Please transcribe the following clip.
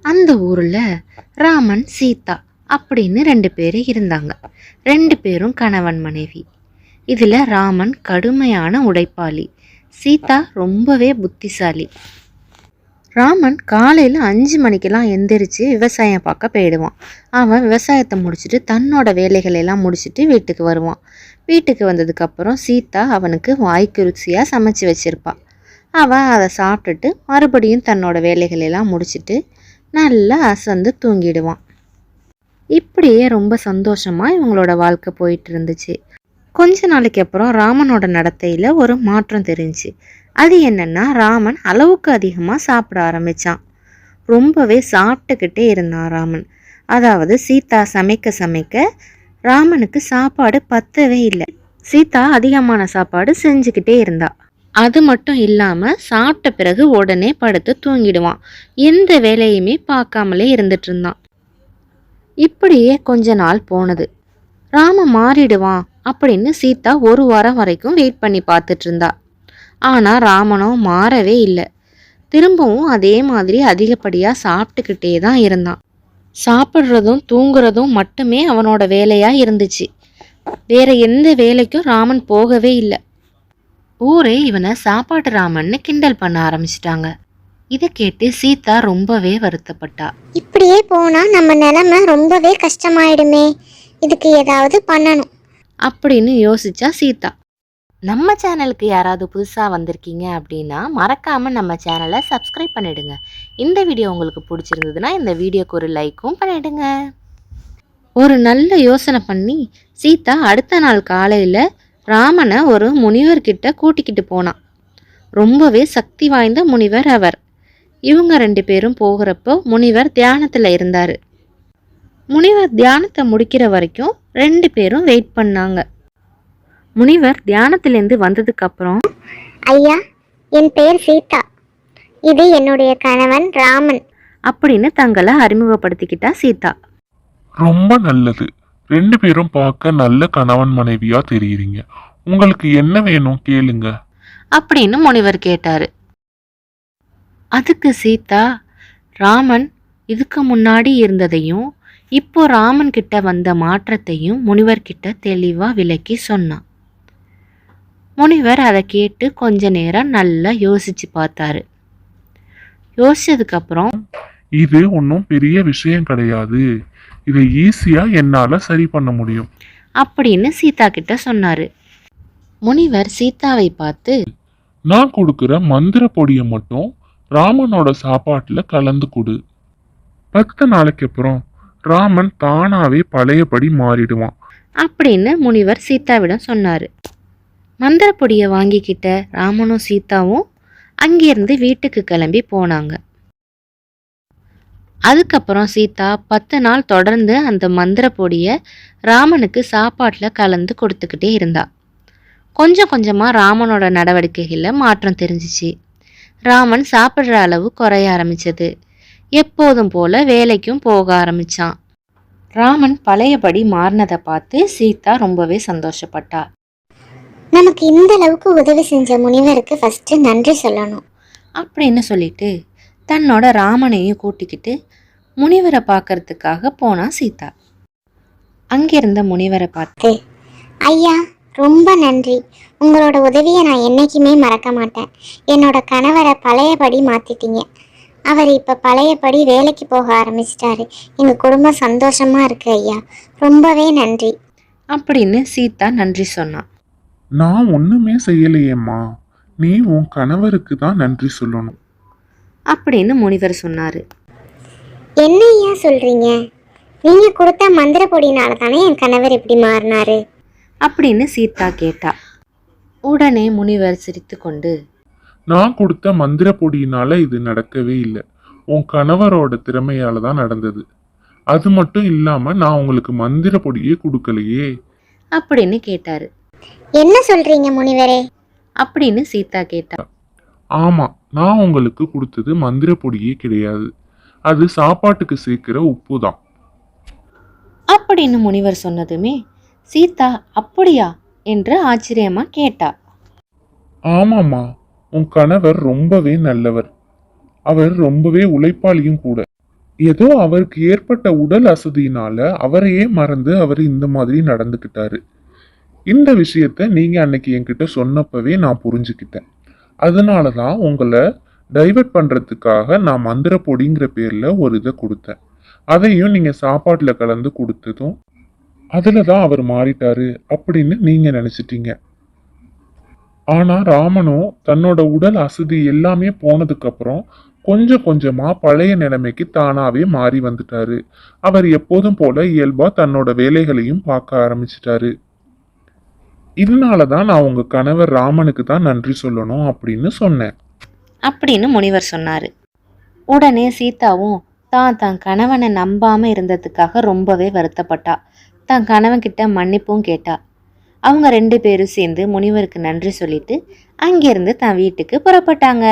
அந்த ஊரில் ராமன் சீதா அப்படின்னு 2 பேர் இருந்தாங்க. 2 பேரும் கணவன் மனைவி. இதில் ராமன் கடுமையான உழைப்பாளி, சீதா ரொம்பவே புத்திசாலி. ராமன் காலையில் 5 மணிக்கெல்லாம் எந்திரிச்சு விவசாயம் பார்க்க போயிடுவான். அவன் விவசாயத்தை முடிச்சுட்டு தன்னோட வேலைகளெல்லாம் முடிச்சுட்டு வீட்டுக்கு வருவான். வீட்டுக்கு வந்ததுக்கப்புறம் சீதா அவனுக்கு வாய்க்கு ருசியாக சமைச்சு வச்சிருப்பாள். அவன் அதை சாப்பிட்டுட்டு மறுபடியும் தன்னோட வேலைகளெல்லாம் முடிச்சுட்டு நல்லா அசந்து தூங்கிடுவான். இப்படியே ரொம்ப சந்தோஷமாக இவங்களோட வாழ்க்கை போயிட்டு இருந்துச்சு. கொஞ்ச நாளைக்கு அப்புறம் ராமனோட நடத்தையில் ஒரு மாற்றம் தெரிஞ்சுச்சு. அது என்னன்னா, ராமன் அளவுக்கு அதிகமாக சாப்பிட ஆரம்பித்தான். ரொம்பவே சாப்பிட்டுக்கிட்டே இருந்தான் ராமன். அதாவது சீதா சமைக்க சமைக்க ராமனுக்கு சாப்பாடு பத்தவே இல்லை. சீதா அதிகமான சாப்பாடு செஞ்சுக்கிட்டே இருந்தா. அது மட்டும் இல்லாமல் சாப்பிட்ட பிறகு உடனே படுத்து தூங்கிடுவான். எந்த வேலையுமே பார்க்காமலே இருந்துட்டு இருந்தான். இப்படியே கொஞ்ச நாள் போனது. ராம மாறிடுவான் அப்படின்னு சீதா 1 வாரம் வரைக்கும் வெயிட் பண்ணி பார்த்துட்டு இருந்தா. ஆனால் ராமனோ மாறவே இல்லை. திரும்பவும் அதே மாதிரி அதிகப்படியாக சாப்பிட்டுக்கிட்டே தான் இருந்தான். சாப்பிட்றதும் தூங்குறதும் மட்டுமே அவனோட வேலையாக இருந்துச்சு. வேற எந்த வேலைக்கும் ராமன் போகவே இல்லை. ஊரே இவனை சாப்பாட்டு ராமன்னு கிண்டல் பண்ண ஆரம்பிச்சிட்டாங்க. இதை கேட்டு சீதா ரொம்பவே வருத்தப்பட்டா. இப்படியே போனா நம்ம நிலைமை ரொம்பவே கஷ்டமாயிடுமே, இதுக்கு ஏதாவது பண்ணணும் அப்படின்னு யோசிச்சா சீதா. நம்ம சேனலுக்கு யாராவது புதுசாக வந்திருக்கீங்க அப்படின்னா மறக்காமல் நம்ம சேனலை சப்ஸ்கிரைப் பண்ணிடுங்க. இந்த வீடியோ உங்களுக்கு பிடிச்சிருந்ததுன்னா இந்த வீடியோக்கு ஒரு லைக்கும் பண்ணிடுங்க. ஒரு நல்ல யோசனை பண்ணி சீதா அடுத்த நாள் காலையில் ராமனை ஒரு முனிவர்கிட்ட கூட்டிக்கிட்டு போனான். ரொம்பவே சக்தி வாய்ந்த முனிவர் அவர். இவங்க 2 பேரும் போகிறப்போ முனிவர் தியானத்தில் இருந்தார். முனிவர் தியானத்தை முடிக்கிற வரைக்கும் 2 பேரும் வெயிட் பண்ணாங்க. முனிவர் தியானத்திலேருந்து வந்ததுக்கப்புறம், ஐயா, என் பேர் சீதா, இது என்னுடைய கணவன் ராமன் அப்படின்னு தங்களை அறிமுகப்படுத்திக்கிட்டா சீதா. ரொம்ப நல்லது. 2 பேரும் பார்க்க நல்ல கணவன் மனைவியா தெரியுறீங்க. உங்களுக்கு என்ன வேணும் கேளுங்க அப்படின்னு முனிவர் கேட்டாரு. அதுக்கு சீதா ராமன் இதுக்கு முன்னாடி இருந்ததையும் இப்போ ராமன் கிட்ட வந்த மாற்றத்தையும் முனிவர்கிட்ட தெளிவா விளக்கி சொன்னான். முனிவர் அதை கேட்டு கொஞ்ச நேரம் நல்லா யோசிச்சு பார்த்தாரு. யோசிச்சதுக்கு அப்புறம், இது ஒன்றும் பெரிய விஷயம் கிடையாது, இதை ஈஸியா என்னால சரி பண்ண முடியும் அப்படின்னு சீதா கிட்ட சொன்னாரு. முனிவர் சீதாவை பார்த்து, நான் கொடுக்குற மந்திர பொடியை மட்டும் ராமனோட சாப்பாட்டுல கலந்து கொடு. 10 நாளைக்கு அப்புறம் ராமன் தானாவே பழையபடி மாறிடுவான் அப்படின்னு முனிவர் சீதாவிடம் சொன்னாரு. மந்திர பொடியை வாங்கிக்கிட்ட ராமனும் சீதாவும் அங்கிருந்து வீட்டுக்கு கிளம்பி போனாங்க. அதுக்கப்புறம் சீதா 10 நாள் தொடர்ந்து அந்த மந்திர பொடியை ராமனுக்கு சாப்பாட்டில் கலந்து கொடுத்துக்கிட்டே இருந்தா. கொஞ்சம் கொஞ்சமாக ராமனோட நடவடிக்கைகளில் மாற்றம் தெரிஞ்சிச்சு. ராமன் சாப்பிட்ற அளவு குறைய ஆரம்பிச்சது. எப்போதும் போல வேலைக்கும் போக ஆரம்பிச்சான். ராமன் பழையபடி மாறினதை பார்த்து சீதா ரொம்பவே சந்தோஷப்பட்டா. நமக்கு இந்த அளவுக்கு உதவி செஞ்ச முனிவருக்கு ஃபர்ஸ்ட் நன்றி சொல்லணும் அப்படின்னு சொல்லிட்டு தன்னோட ராமனையும் கூட்டிக்கிட்டு முனிவரை பார்க்கறதுக்காக போனா சீதா. அங்கிருந்த முனிவரை பார்த்து, ஐயா, ரொம்ப நன்றி, உங்களோட உதவியை நான் என்னைக்குமே மறக்க மாட்டேன். என்னோட கணவரை பழையபடி மாத்திட்டீங்க. அவர் இப்போ பழையபடி வேலைக்கு போக ஆரம்பிச்சிட்டாரு. எங்கள் குடும்பம் சந்தோஷமா இருக்கு ஐயா, ரொம்பவே நன்றி அப்படின்னு சீதா நன்றி சொன்னான். நான் ஒண்ணுமே செய்யலையேம்மா, நீ உன் கணவருக்கு தான் நன்றி சொல்லணும் அப்படின்னு முனிவர் சொன்னாரு. என்ன ஐயா சொல்றீங்க? நீங்க கொடுத்த மந்திர பொடினால தானே என் கணவர் இப்படி மாறினாரு அப்படின்னு சீதா கேட்டா. உடனே முனிவர் சிரித்து கொண்டு, நான் கொடுத்த மந்திர பொடியினால இது நடக்கவே இல்லை, உன் கணவரோட திறமையால தான் நடந்தது. அது மட்டும் இல்லாம நான் உங்களுக்கு மந்திர பொடியே கொடுக்கலையே அப்படின்னு கேட்டாரு. என்ன சொல்றீங்க முனிவரே அப்படின்னு சீதா கேட்டா. ஆமா, நான் உங்களுக்கு கொடுத்தது மந்திர பொடியே கிடையாது, அது சாப்பாட்டுக்கு சேர்க்கிற உப்பு தான். அப்படின்னு முனிவர் சொன்னதுமே சீதா அப்படியா என்று ஆச்சரியமா கேட்டா. ஆமாம்மா, உன் கணவர் ரொம்பவே நல்லவர். அவர் ரொம்பவே உழைப்பாளியும் கூட. ஏதோ அவருக்கு ஏற்பட்ட உடல் அசதியினால அவரையே மறந்து அவர் இந்த மாதிரி நடந்துக்கிட்டாரு. இந்த விஷயத்த நீங்க அன்னைக்கு என்கிட்ட சொன்னப்பவே நான் புரிஞ்சுக்கிட்டேன். அதனால தான் உங்களை டைவர்ட் பண்றதுக்காக நான் மந்திர பொடிங்கிற பேர்ல ஒரு இதை கொடுத்தேன். அதையும் நீங்க சாப்பாட்டுல கலந்து கொடுத்ததும் அதுல தான் அவர் மாறிட்டாரு அப்படின்னு நீங்க நினைச்சிட்டீங்க. ஆனா ராமனும் தன்னோட உடல் அசதி எல்லாமே போனதுக்கு அப்புறம் கொஞ்சம் கொஞ்சமா பழைய நிலைமைக்கு தானாவே மாறி வந்துட்டாரு. அவர் எப்போதும் போல இயல்பா தன்னோட வேலைகளையும் பார்க்க ஆரம்பிச்சிட்டாரு. இதனாலதான் நான் உங்க கணவர் ராமனுக்கு தான் நன்றி சொல்லணும் அப்படின்னு சொன்னேன். அப்படின்னு முனிவர் சொன்னாரு. உடனே சீதாவும் தான் கணவனை நம்பாம இருந்ததுக்காக ரொம்பவே வருத்தப்பட்டா. தான் கணவன் கிட்ட மன்னிப்பும் கேட்டா. அவங்க 2 பேரும் சேர்ந்து முனிவருக்கு நன்றி சொல்லிட்டு அங்கிருந்து தன் வீட்டுக்கு புறப்பட்டாங்க.